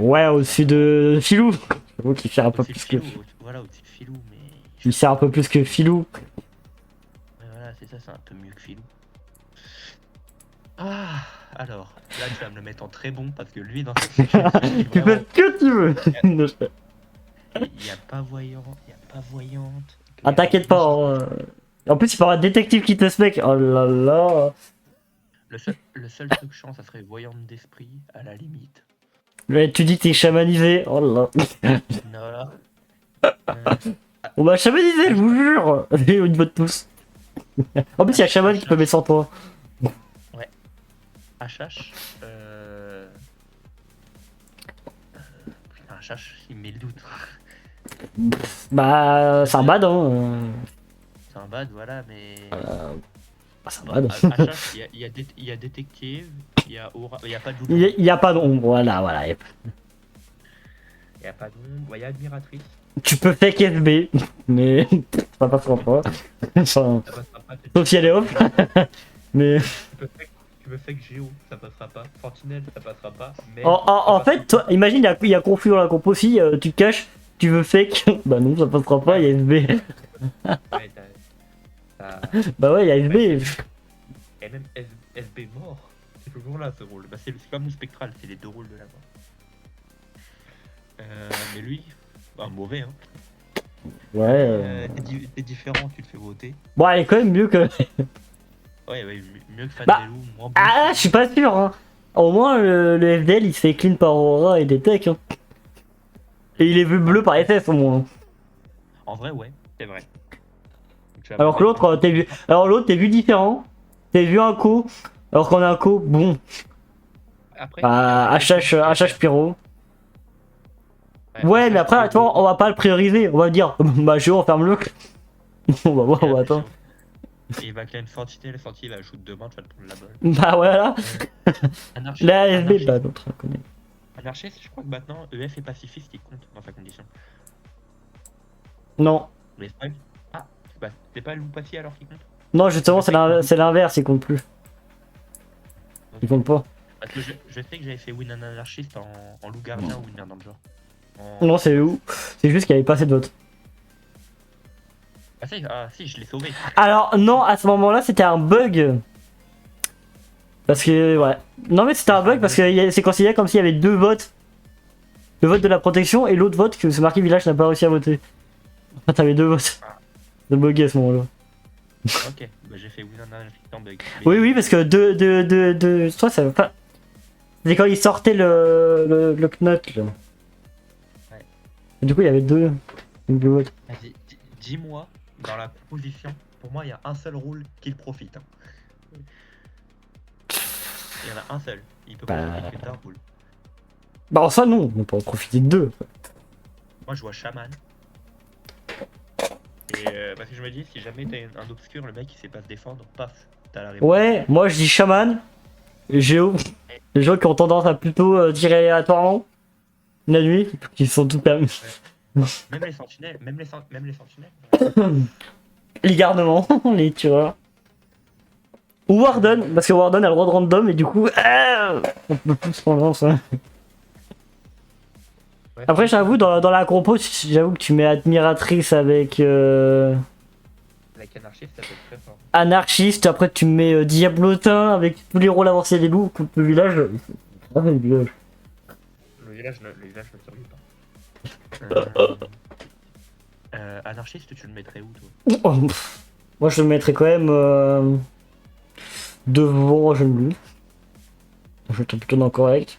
même. Ouais, au-dessus de Filou. J'avoue qu'il fait un peu Au-dessus de plus que. Filou, voilà, au-dessus de Filou, mais. Il sert un peu plus que Filou. Ouais, voilà, c'est ça, c'est un peu mieux que Filou. Ah, alors, là tu vas me le mettre en très bon parce que lui dans cette situation, Tu fais ce que tu veux. il y a pas voyant, il y a pas voyante. Ah, t'inquiète pas. Hein. En plus, il parle un détective qui te mec. Oh là là. Le seul truc chiant, ça serait voyante d'esprit, à la limite. Mais tu dis que t'es chamanisé. Oh là là. Voilà. On m'a chamanisé, je vous jure. Et au niveau de tous. En plus, il y a Chaman qui peut mettre sans toi. HH, putain, HH, il met le doute. Bah, c'est un bad, hein. C'est un bad, voilà, mais. Bah, c'est un bad. HH, il y a détective, il y a aura, il y a pas de doute. Il y a pas d'ombre, voilà. Il y a pas d'ombre, il y a admiratrice. Tu peux fake FB, mais ça passera pas. Enfin, Ça passera pas. sauf si elle est off. Mais Tu peux fake Géo, ça passera pas. Sentinelle, ça passera pas. Mais en fait, toi, imagine, il y a confus dans la compo aussi, tu te caches, tu veux fake. Bah non, ça passera pas, il y a FB. Ouais, Bah ouais, il y a FB. et même SB mort, c'est toujours là ce rôle. Bah, c'est comme le spectral, c'est les deux rôles de la voix. Mais lui, bah, mauvais hein. Ouais. T'es différent, tu te fais voter. Bon, elle est quand même mieux que. Ouais, mieux que Fan Bah, Delou, moins bon. Ah, je suis pas sûr, hein. Au moins, le FDL, il se fait clean par Aura et des techs, hein. Et il est vu bleu par SS, au moins. Hein. En vrai, ouais, c'est vrai. Donc, Alors que l'autre, t'es vu. Alors l'autre, t'es vu différent. T'es vu un co. Alors qu'on a un co, bon. Après, Bah, HH Pyro. Ouais, mais après, attends, on va pas le prioriser. On va dire, bah, je enferme-le. On va voir, on va attendre. Et il va claim Sentinelle, Sentinelle, il va shoot demain, tu vas te prendre la balle. Bah, voilà. Anarchiste, La FB, bah, l'autre, on connaît. Anarchiste, je crois que maintenant, EF et pacifiste, ils comptent dans sa condition. Non. Mais c'est pas... Ah, c'est pas loup pacier alors qui compte? Non, justement, c'est l'inverse, il compte plus. Il compte pas. Parce que je sais que j'avais fait win un anarchiste en loup gardien ou une merde dans le genre. Non, c'est où? C'est juste qu'il y avait pas assez de votes. Ah si, je l'ai sauvé. Alors, non, à ce moment-là, c'était un bug. Parce que, ouais. Non, mais c'était un bug parce que c'est considéré comme s'il y avait deux votes. Le vote de la protection et l'autre vote que ce marqué village n'a pas réussi à voter. Ah, t'avais deux votes. De bugger à ce moment-là. Ok, bah j'ai fait win un anarchiste en bug. Oui, parce que deux. Soit ça veut pas. C'est quand il sortait le knot, là. Ouais. Et du coup, il y avait deux votes. Vas-y, dis-moi, dans la composition, pour moi, il y a un seul rôle qui le profite. Hein. Il y en a un seul. Il peut profiter que d'un rôle. Bah, en soi, non, on peut en profiter de deux. Moi, je vois Shaman. Et parce que je me dis, si jamais t'as un obscur, le mec il sait pas se défendre, paf, t'as la réponse. Ouais, moi je dis chaman, géo. Les gens qui ont tendance à plutôt tirer aléatoirement la nuit, qui sont tout permis. Ouais. Même les sentinelles, même les sentinelles. Les garnements, les tueurs. Ou Warden, parce que Warden a le droit de random et du coup, on peut plus se rendre ça. Ouais, Après, j'avoue, dans la compo, j'avoue que tu mets Admiratrice avec avec anarchiste, ça peut être très fort. Anarchiste, après tu mets Diablotin avec tous les rôles avancés des loups contre le village. Ah, le village. Le village ne survit pas. Anarchiste, tu le mettrais où, toi? Oh, moi je le mettrais quand même devant Genlu. Je le mettrais plutôt dans le correct.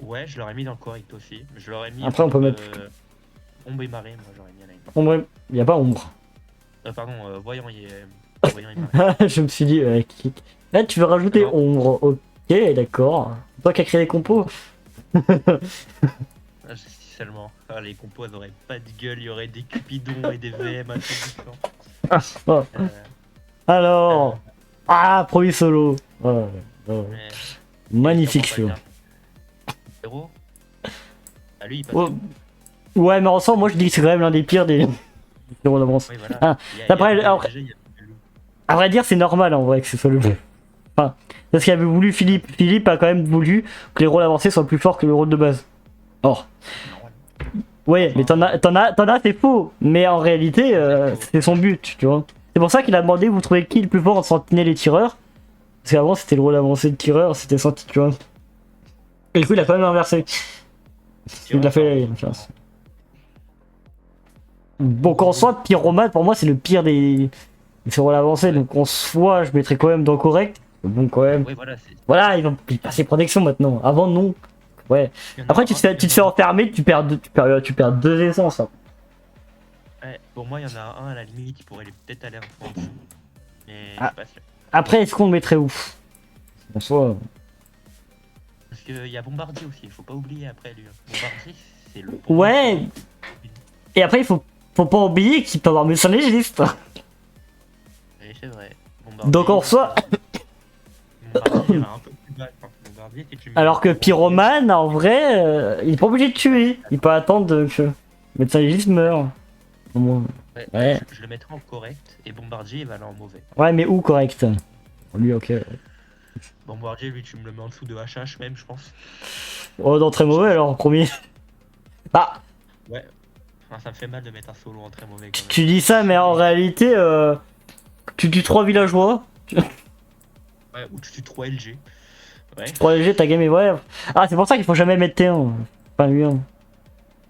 Ouais, je l'aurais mis dans le correct aussi. Je l'aurais mis. Après, on peut mettre. Ombre et marée, moi j'aurais mis à la limite. Ombre, il n'y a pas ombre. Pardon, voyant et marée. Je me suis dit, là tu veux rajouter Non. ombre. Ok, d'accord. Toi qui as créé les compos. Ah, si seulement. Ah, les compos, elles auraient pas de gueule, il y aurait des cupidons et des VM à tout bout de champ. Oh. Alors. Ah, premier solo. Oh, oh. Mais- Magnifique sûrement celui-là. pas bien. Héros. Ah, lui, il passe. Oh. Ouais, mais en soi, moi je dis que c'est quand même l'un des pires des héros d'avance. Oui, voilà. Ah, après, alors- À vrai dire, c'est normal en vrai que ce soit le plus. Enfin, c'est ce qu'avait voulu Philippe. Philippe a quand même voulu que les rôles avancés soient plus forts que le rôle de base. Or. Ouais, mais t'en as, c'est faux. Mais en réalité, c'est son but, tu vois. C'est pour ça qu'il a demandé, vous trouvez qui le plus fort entre sentinelle et tireur? Parce qu'avant, c'était le rôle avancé de tireur, c'était sentinelle, tu vois. Et du coup, il a quand même inversé. Il a fait la chance. Donc en soi, pyromane, pour moi, c'est le pire des rôles avancés. Donc en soi, je mettrais quand même dans correct. Bon, quand même. Oui, voilà. Voilà, ils vont passer protection maintenant. Avant, non. Ouais. Après, tu te fais enfermer, tu perds deux essences. Hein. Ouais, pour moi, il y en a un à la limite qui pourrait peut-être aller un peu en dessous. Mais Ah. je passe là. Après, est-ce qu'on le mettrait où? En soi. Parce qu'il y a Bombardier aussi, il faut pas oublier après lui. Bombardier, c'est le. Ouais. Et après, il faut pas oublier qu'il peut avoir médecin légiste. Oui, c'est vrai. Bombardier, Donc en soi. Bombardier ira un peu plus bas. Enfin, Bombardier, si tu mets- Alors que pyromane, en vrai, il est pas obligé de tuer. Il peut attendre que le médecin légiste meure. Au moins. Ouais, Ouais. Je le mettrai en correct et Bombardier, il va aller en mauvais. Ouais, mais où correct? Lui, ok. Bombardier, lui, tu me le mets en dessous de HH même, je pense. Oh, dans très mauvais alors, premier. Bah, Ouais. Enfin, ça me fait mal de mettre un solo en très mauvais quand même. tu dis ça, mais en réalité, tu tues 3 villageois. Ouais, ou tu tues 3 LG. Ouais. 3 LG, ta game est ouais. Ah, c'est pour ça qu'il faut jamais mettre T1. Enfin, lui, hein.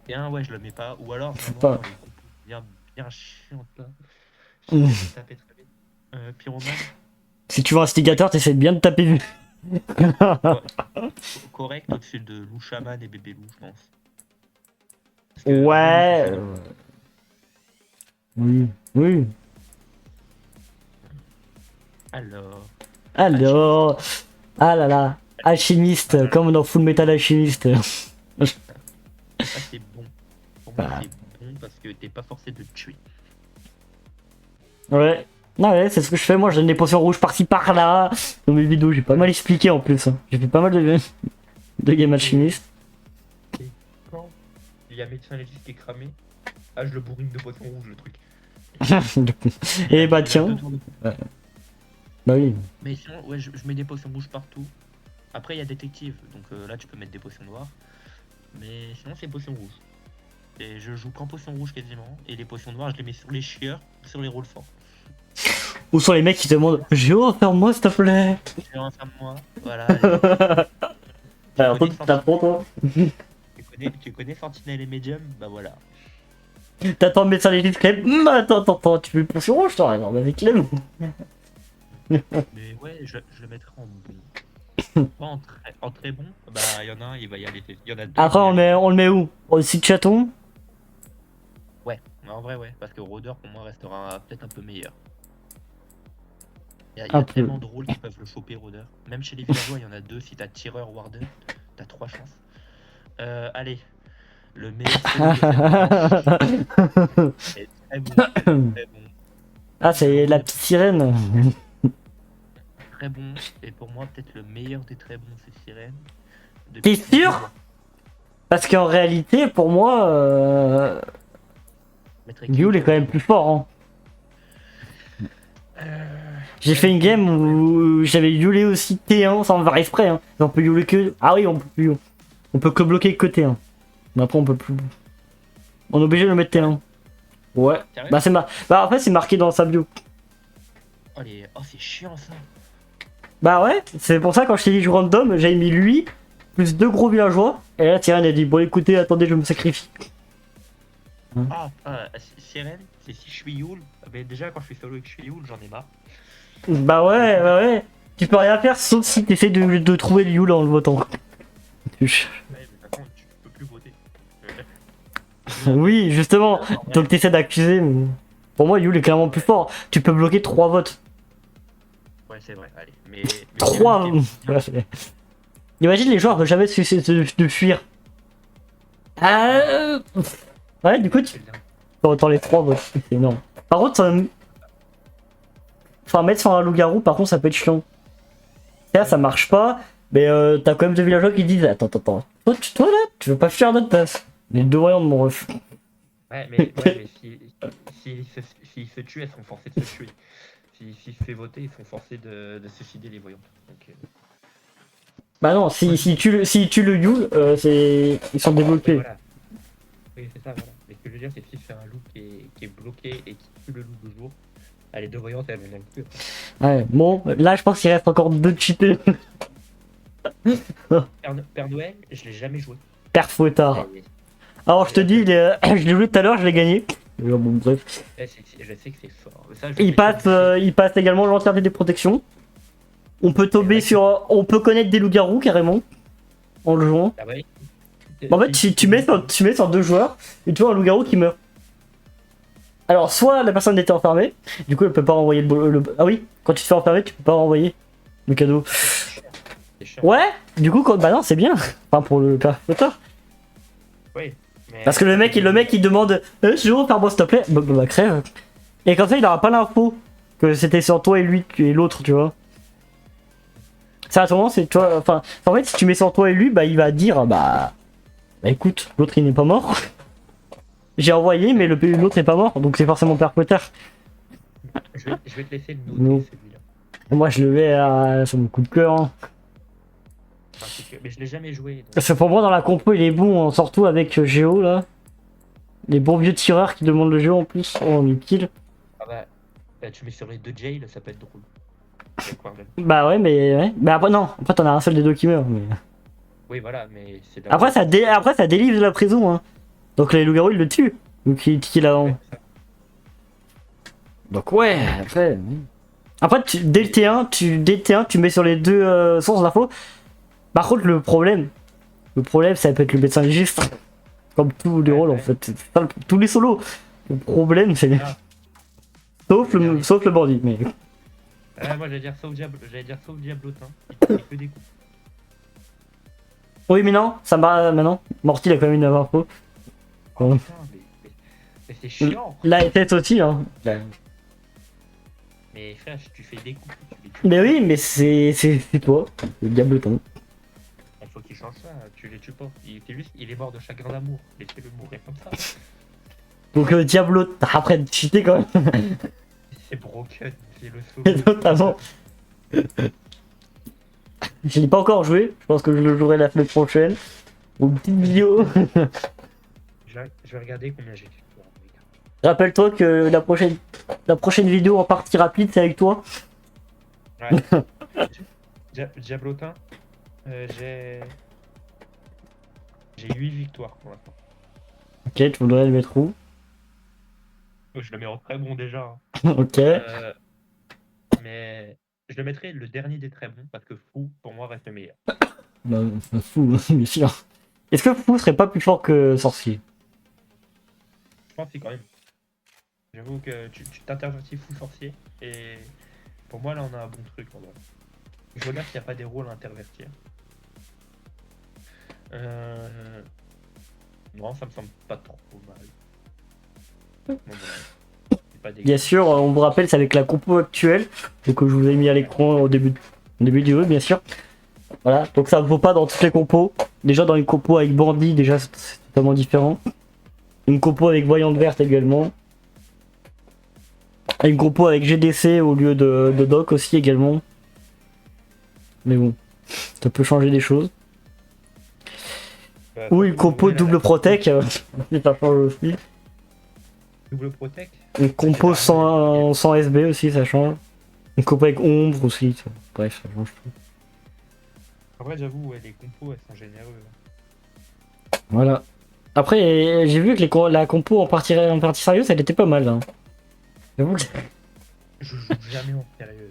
Et un, ouais, je le mets pas. Ou alors, vraiment, pas. dans les compos bien chiantes là. Mm. Je vais taper très vite. Pyromane, Si tu veux un instigateur, t'essaies de bien de taper vu. correct au-dessus de loup chaman et bébé loup, je pense. Parce que Ouais. loup, Oui. Oui. Alors, Ah là là. Alchimiste, comme dans Full Metal Alchimiste. ça c'est bon. Pour moi, Ah. c'est bon parce que t'es pas forcé de te tuer. Ouais. Non, ouais, c'est ce que je fais. Moi, je donne des potions rouges par-ci par-là. Dans mes vidéos, j'ai pas mal expliqué en plus. Hein. J'ai fait pas mal de game alchimiste. Quand il y a médecin légiste qui est cramé, je le bourrine de potion rouge le truc. Et bah Il a tiens. 2 tours de- Bah oui. Mais sinon, ouais, je mets des potions rouges partout. Après, il y a détective, donc là tu peux mettre des potions noires. Mais sinon, c'est potions rouges. Et je joue qu'en potions rouges quasiment. Et les potions noires, je les mets sur les chieurs, sur les rôles forts. Où sont les mecs qui te demandent Géo, ferme-moi s'il te plaît. Je enfin moi, voilà. allez. Alors, toi, t'apprends toi. Tu connais Sentinelle et Medium? Bah voilà. T'attends le médecin légiste Clem. Attends, tu veux une potion rouge toi? Non, mais avec Clem. Mais ouais, je le mettrai en bon. Pas en très bon. Bah, il y en a un, il va y aller. Il y en a deux. Après, on le met où? Au site chaton? Ouais, en vrai, ouais. Parce que Rôdeur, pour moi, restera peut-être un peu meilleur. Il y Un a peu. tellement de rôles qui peuvent le choper, Rôdeur. Même chez les villageois, il y en a deux. Si t'as tireur Warden, t'as 3 chances. Allez. Le meilleur solo de cette manche. Très bon, très bon. Ah, c'est la petite sirène. Très bon. Et pour moi, peut-être le meilleur des très bons, c'est Sirène. T'es sûr? Parce qu'en réalité, pour moi, Yule est quand même plus fort. Hein. J'ai fait une game où j'avais Yule aussi T1 sans me faire exprès. Hein. On peut Yule que. Ah oui, on peut que bloquer que T1. Mais après, on peut plus. On est obligé de le mettre T1. Ouais. Sérieux? Bah après, c'est marqué dans sa bio. Oh, c'est chiant ça. Bah ouais, c'est pour ça quand je t'ai dit je random, j'avais mis lui, plus 2 gros villageois. Et là, Tyrion a dit bon écoutez, attendez, je me sacrifie. Sirène, c'est si je suis Yule. Mais déjà, quand je suis solo et que je suis Yule, j'en ai marre. Bah ouais. Tu peux rien faire sauf si t'essaies de trouver le Yule en le votant. Ouais, mais attends, tu peux plus voter. Oui, justement. En vrai, Donc t'essaies d'accuser. Mais... Pour moi, Yule est clairement plus fort. Tu peux bloquer 3 votes. ouais, c'est vrai, allez. Mais 3 Sirène, Imagine les joueurs veulent jamais se de fuir. Ah. Ouais, du coup, tu c'est bien. autant les 3 votes. C'est énorme. Par contre, enfin, mettre sur un loup-garou, par contre, ça peut être chiant. Là, ça marche pas, mais t'as quand même deux villageois qui disent attends. Toi là, tu veux pas fuir à notre place. Les deux voyants de mon ref. Ouais, mais s'ils se tuent, elles sont forcées de se tuer. S'ils se fait voter, ils sont forcés de suicider les voyants. Donc, Bah non, si tu le Yule, ils sont oui, débloqués. voilà. Oui, c'est ça, voilà. Mais ce que je veux dire, c'est que si c'est un loup qui est bloqué et qui tue le loup de jour, ah, les deux voyantes, elles vont même plus. Ouais, bon, là je pense qu'il reste encore 2 cheatés. Père Noël, je l'ai jamais joué. Père Fouettard. Et- Alors je te dis, je l'ai joué tout à l'heure, je l'ai gagné. Bon, bref. je sais que c'est fort. Ça, je Il sais passe, que- il passe également l'entièreté des protections. On peut tomber Ouais, sur. On peut connaître des loups-garous carrément. En le jouant. Ah ouais. En fait, tu mets sur 2 joueurs et tu vois un loup-garou qui meurt. Alors, soit la personne était enfermée, du coup elle peut pas renvoyer Ah oui, quand tu te fais enfermer, tu peux pas renvoyer le cadeau. C'est chiant. Ouais, du coup, bah non, c'est bien. Enfin, pour le père Potter. Oui. Mais- Parce que le mec il demande Jérôme, faire moi s'il te plaît. Bah, crève. Et comme ça, il aura pas l'info que c'était sur toi et lui et l'autre, tu vois. Ça, à ton moment, c'est toi. Enfin, en fait, si tu mets sur toi et lui, bah il va dire bah écoute, l'autre il n'est pas mort. J'ai envoyé, mais l'autre n'est pas mort, donc c'est forcément père Potter. Je vais te laisser le noter, Non. celui-là. Et moi, je le mets sur mon coup de cœur. Hein. Mais je l'ai jamais joué. Donc... Parce que pour moi, dans la compo, il est bon, hein, surtout avec Géo là. Les bons vieux tireurs qui demandent le jeu en plus. Oh, on est kill. Ah bah, tu mets sur les deux jails, ça peut être drôle. Avec Warden. Bah ouais, mais ouais. Mais après, non. Après, t'en as un seul des deux qui meurt. Mais... Oui, voilà, mais c'est Après, ça délivre de la prison. Hein. Donc les loups-garous, ils le tuent. Donc il kill avant. Ouais, ça. Donc ouais, après. Après, dès le T1, tu mets sur les deux sources d'infos. Par contre, le problème, ça peut être le médecin légiste. Comme tous les Ouais, rôles en ouais. fait. C'est ça, tous les solos. Le problème, c'est les... Ah. sauf le bandit. Mais Moi j'allais dire sauf Diablotin. Il fait des coups. oui, mais non, ça m'a maintenant. Morty, il a quand même une info. Oh, Ouais. putain, mais c'est chiant. La SS aussi, hein. Mais frère, tu fais des coups. Tu Mais oui, mais c'est toi, le diableton. Il faut qu'il change ça. Tu les tues pas. Il est mort de chagrin d'amour. Laissez-le mourir comme ça. Donc Diablo, après de cheater quand même. C'est broken. C'est le Et solo. notamment. Je l'ai pas encore joué, je pense que je le jouerai la semaine prochaine. Ou une petite vidéo. Je vais regarder combien j'ai de victoires. Rappelle-toi que la prochaine vidéo en partie rapide, c'est avec toi. Ouais. Diablotin, j'ai 8 victoires pour l'instant. Ok, tu voudrais le mettre où? Oh, je le mets en très bon déjà. Ok. Mais je le mettrai le dernier des très bons parce que Fou, pour moi, reste le meilleur. Bah, fou, bien sûr. Est-ce que Fou serait pas plus fort que Sorcier? Je pense que quand même. J'avoue que tu t'intervertis Fou sorcier et pour moi, là, on a un bon truc. En vrai. Je regarde s'il n'y a pas des rôles à intervertir. Non, ça me semble pas trop mal. Bon, voilà. C'est pas dégueu. Bien sûr, on vous rappelle, c'est avec la compo actuelle, donc que je vous ai mis à l'écran au début du jeu, bien sûr. Voilà, donc ça ne vaut pas dans toutes les compos. Déjà dans une compo avec Bandit, déjà c'est totalement différent. Une compo avec Voyante Verte également. Et une compo avec GDC au lieu de Doc aussi également. Mais bon, ça peut changer des choses. Ou une compo double protec, ça change aussi. Double protect. Une compo sans SB aussi, ça change. Une compo avec ombre aussi, bref, ça change tout. En vrai, j'avoue, ouais, les compos, elles sont généreuses. Voilà. Après, j'ai vu que la compo en partie sérieuse, elle était pas mal. Hein. J'avoue que- Je joue jamais en sérieux.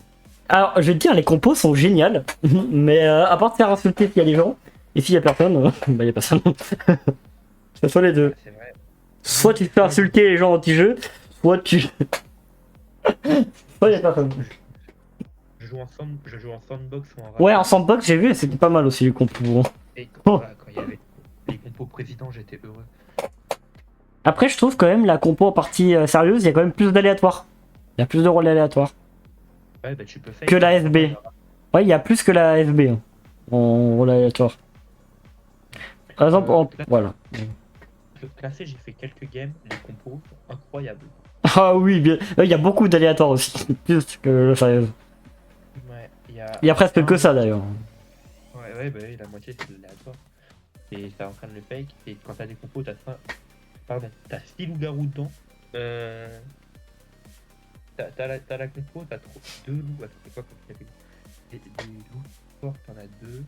Alors, je vais te dire, les compos sont géniales, mais à part te faire insulter s'il y a des gens, et s'il y a personne, bah y a personne. Ce soit les deux. C'est vrai. Soit tu te fais insulter les gens anti-jeu, soit tu... soit y a personne. Je joue en sandbox ou en rap. Ouais, en sandbox, j'ai vu, et c'était pas mal aussi les compos. Et Oh. voilà, quand il y avait les compos présidents, j'étais heureux. Après, je trouve quand même la compo en partie sérieuse, il y a quand même plus d'aléatoires. Il y a plus de rôles aléatoires. Ouais, bah tu peux faire. Que la FB. Ouais, il y a plus que la FB hein, en rôle aléatoire. Par exemple, voilà. Classé, j'ai fait quelques games, les compos sont incroyables. Ah oui, bien. Il y a beaucoup d'aléatoires aussi, plus que le sérieux. Ouais, Il y a presque que ça d'ailleurs. Ouais, bah oui, la moitié c'est de l'aléatoire. Et ça entraîne le fake, et quand t'as des compos, t'as 6 loups-garous dedans. T'as la compo, t'as 2 loups. Attends, c'est quoi comme catégorie? Des loups forts, t'en as 2.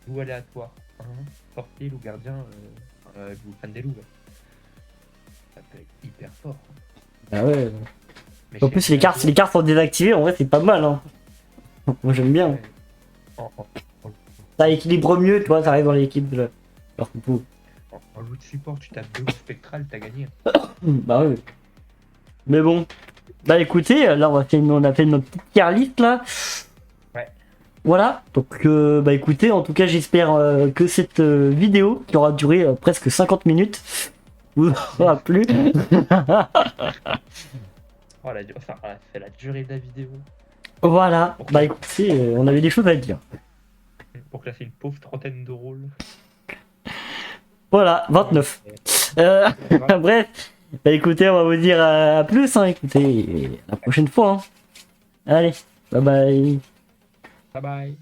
Loup aléatoire, 1. Sorcier, loup gardien, vous fan des loups. Ouais. Ça peut être hyper fort. Ah ouais. Mais En plus, si les cartes sont désactivées, en vrai, c'est pas mal. Hein. Moi, j'aime bien. Ouais. En Ça équilibre mieux, tu vois, ça arrive dans l'équipe de leur compo. loup de support, tu tapes 2 loups spectrales, t'as gagné. Bah oui. Mais bon. Bah écoutez, là, on a fait notre petite tier list là. Ouais. Voilà, donc bah écoutez, en tout cas j'espère que cette vidéo qui aura duré presque 50 minutes vous aura plu. Oh, c'est la durée de la vidéo. Voilà, bah écoutez, on avait des choses à dire. Pour classer une pauvre trentaine de rôles. Voilà, 29. Bref, bah écoutez, on va vous dire à plus, hein, écoutez, la prochaine fois. Hein. Allez, bye bye. Bye bye.